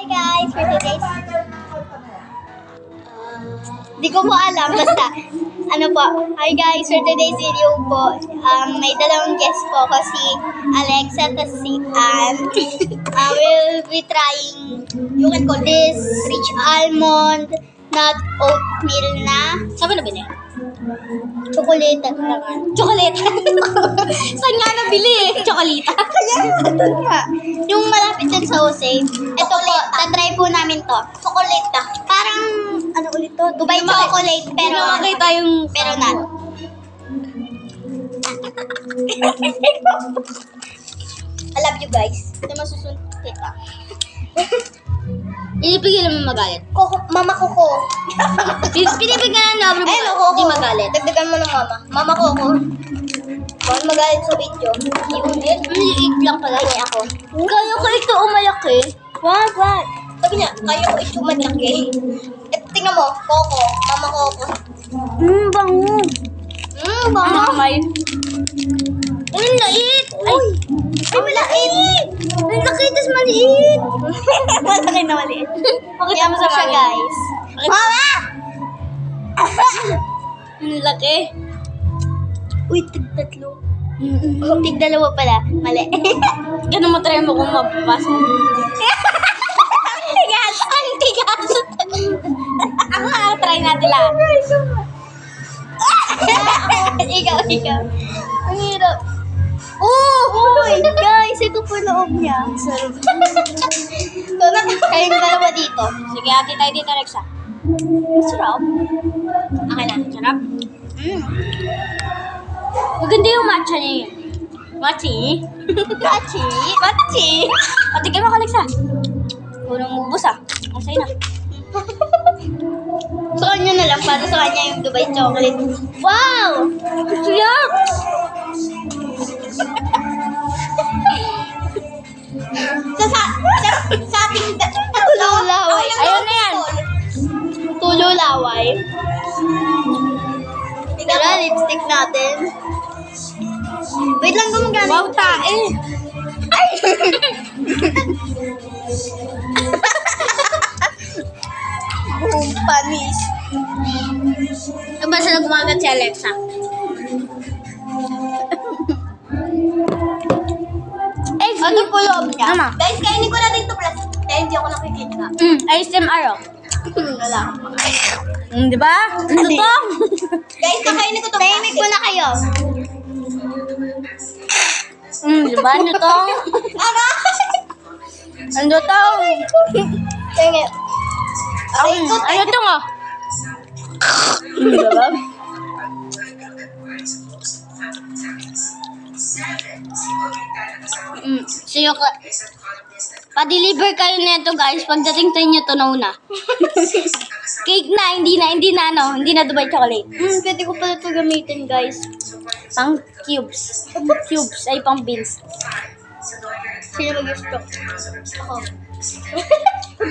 Hey guys, for today's... Di ko po alam, basta, ano po. Hi guys, for today's video po, may dalawang guest po ko, si Alexa at si Ann. We'll be trying, you can call this rich almond, not oatmeal na. Saan mo nabili? Chocolate naman. Chocolate? Saan nga nabili eh? Chocolate? Kaya doon nga. Yung malapit din sa Jose. Ito po, tatry po namin to. Chocolate na. Parang, ano ulit to? Dubai chocolate, pero... Nakakita yung... Pero not. I love you guys. Hindi masusunod kita. Pinipigil mo magalit. Mama Coco. Pinipigil na namin Ayun ako. hindi magalit. Dagdagan mo ng mama. Mama Coco. Bawal magalit sa video. Unit. Maliit lang pala. Kaya ako. Kaya ko ito umalaki. What? Sabi niya, kaya ko ito malaki. Tingnan mo, Coco. Mama Coco. Bango. Mama. May. Ang lait. Uy! Ay, malait! Ang laki, tas maliit. Malaki na maliit. Pakita mo sa siya, mga. guys. Mama! Ang laki. Uy, tig-tatlo. Tig-dalawa pala. Mali. Ganun mo try mo kung mababasa. Ang tigas! Ang tigas! Ako nga, try natin lahat. Ikaw. Ang hirap. Uy, guys, ito po loob niya. Sarap. So, kayong dalawa dito. Sige, ati tayo dito, Alexa. Sarap. Okay na, sarap. Maganda yung matcha niya yun. Matcha? Kachi. Patikin mo ka, Alexa. Unang mubos ah. Ang sa'yo na. Sa kanya na lang, para sa kanya yung Dubai chocolate. Wow! Sarap! Sa ating tululaway. Ayun na yan. Tululaway. Tara, lipstick natin. Wait lang, gumagana. Wow, tae. Panis. Ano ba sila gumagat si Alexa? Ano po loob niya? Mama. Guys, kainin ko natin ito plus. Kaya hindi ako nakikita. ASMR oh. Wala. Di ba? Ano Hindi. to? Guys, kakainin ko ito. Tahimik ko na kayo. Di ba? Ano to? Ano to? Tingin. Ano to nga? Di ba? Sino ka? Pa-deliver kayo nito guys. Pagdating sa inyo, tunaw na. Cake na, hindi na Dubai chocolate. Pwede ko pala ito gamitin, guys. Pang cubes. Cubes ay pang beans. Sino mag-gusto? Ako.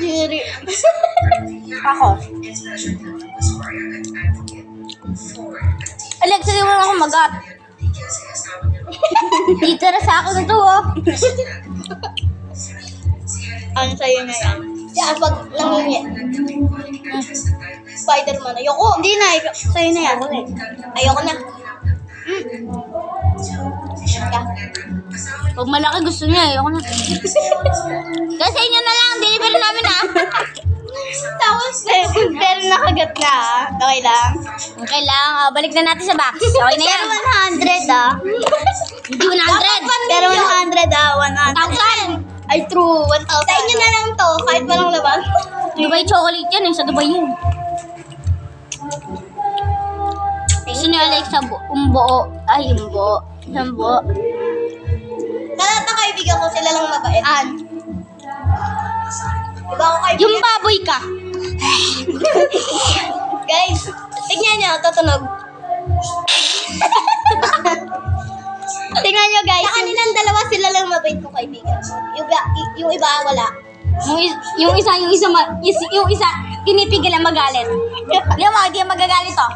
Jerry. Ako. Alexa, di mo ako magat. Dito na sa akin na to, oh. Ano sa'yo na yan? Yan, pag nangingi. Spider-Man. Ayoko. Hindi na. Sa'yo na yan. Ayoko na. Pag malaki gusto niya, ayoko na. Kasi inyo na lang, deliver namin ah. Tapos, pero nakagat na. Okay lang. Okay lang, balik na natin sa box. Okay na yan. Pero 100 ah. Hindi 100. Pero 100 ah. 100. 1,000. Ay, true. 1,000. Sa inyo na lang to. Kahit walang laban. Dubai chocolate yan eh, sa Dubai yun. Gusto ni Alexa umbuo. Ay, umbuo. Umbuo. Lahat ng kaibigan ko, sila lang mabait. Diba ako kaibigan? Yung baboy ka. Guys, tignan nyo, tutunog. Tingnan nyo guys. Sa kanilang dalawa, sila lang mabait kong kaibigan. Yung iba, wala. Yung isa, pinipigil ang magalit. Di mo, hindi magagalit to.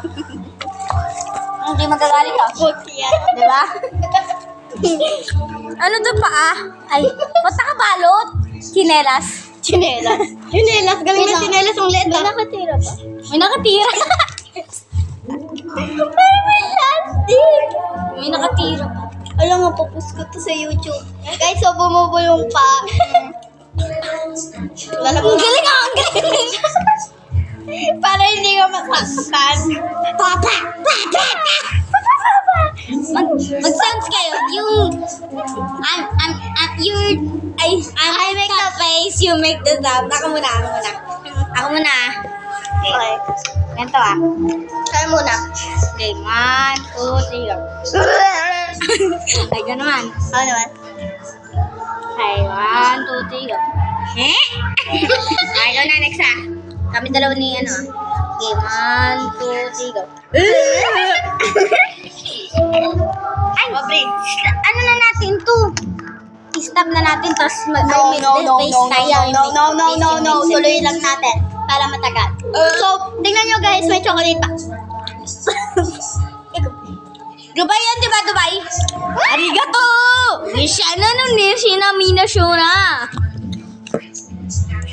Hindi magagalit to. Bukya. Di ba? Ano to pa ah? Ay, ba't nakabalot? Chinelas. Chinelas. Chinelas. Galing na chinelas ang letra. May nakatira pa. May nakatira. Parang may plastic. May nakatira pa. Alam mo, papus ko to sa YouTube. Guys, so bumubulong pa. Ang galing ah, ang galing. Para hindi ka masaktan. Papa! Papa! Mag-sounds kayo. Yung, I make the face, you make the sound. Ako muna. Ako muna. Okay. Ganito ah. Kaya muna. Okay, 1, 2, 3, go. Ay, gano'n naman. Ano naman? Okay, 1, 2, 3, go. Eh? Ay, go na, next ah. Kami dalawa ni ano ah. Okay, 1, 2, 3, go. Ay, ano na natin to? I-stop na natin, tapos Yeah, no. Tuloy lang natin. Para matagal. So, tingnan nyo guys, may chocolate pa. Dubai yan, di ba? Dubai? Arigato! Nishana no, nishina mina shona.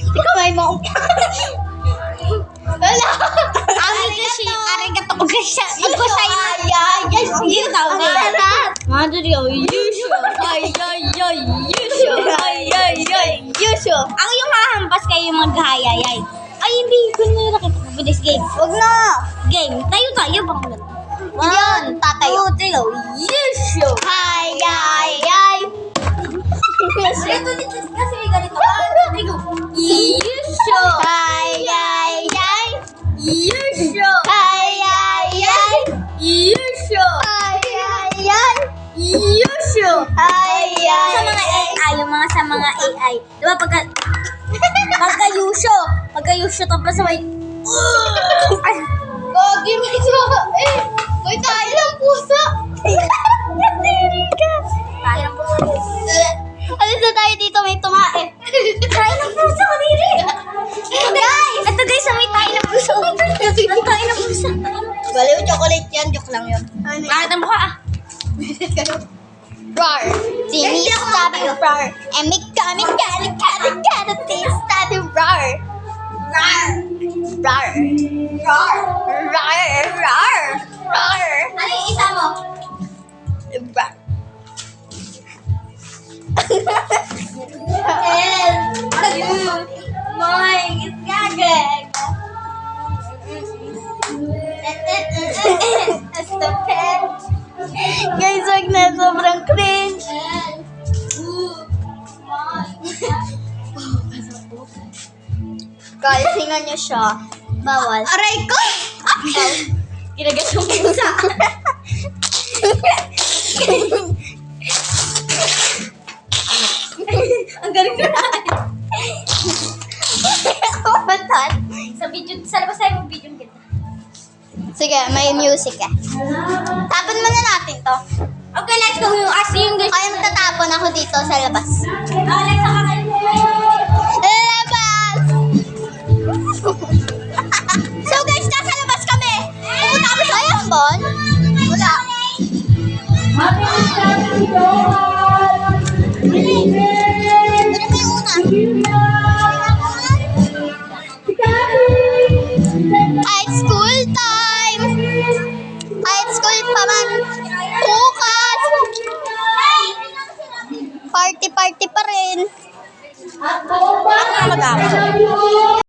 Ikaw may mo. Wala. Arigato ko siya. Magkusay na. Yes, Hindi tao na. Maduri ako, yusho. Yusho. Ako yung hahampas kayo maghayayay. Ay, hindi. Kundi na kita. Buddhist game. Wag na. Game. Tayo. Bang ulit. Yan, tatayo. 1, 2, 3, go. Yusho. Ay. Ito dito kasi ganito. 1, 2, 3, go. Yusho. Ay. Yusho. Ay. Yusho. Yusho. Ay. Sa mga AI, sa mga AI. Diba pagka-yusho, tapos may... Gogi, may suka. May tayo ng puso. Natiri ka. Tayo po. Alis na tayo dito, may tumae. Tayo ng puso ko diri. Guys! Ito guys, may tayo ng puso. Tayo ng puso. Baliw, chocolate yan. Joke lang yun. Bakit ang mukha ah? Rar. Sini sabi rar. Mika, taste sabi rar. Rar. Ano yung isa mo? Rar. Guys, wag na. Sobrang cringe. Guys, tingnan nyo siya. Bawal. Aray ko! Ginagat yung pusa. Ang galing na natin. Batal. Sa labas tayo mag video kita. Sige, may music eh. Tapon muna natin to. Okay, let's go. Yung guys. Kaya magtatapon ako dito sa labas. Let's go. Labas! So guys, nasa labas kami. Pupunta kami sa Ambon. Wala. Ano may una? High school time! High school pa man. Bukas! Party pa rin. Mag-aapos.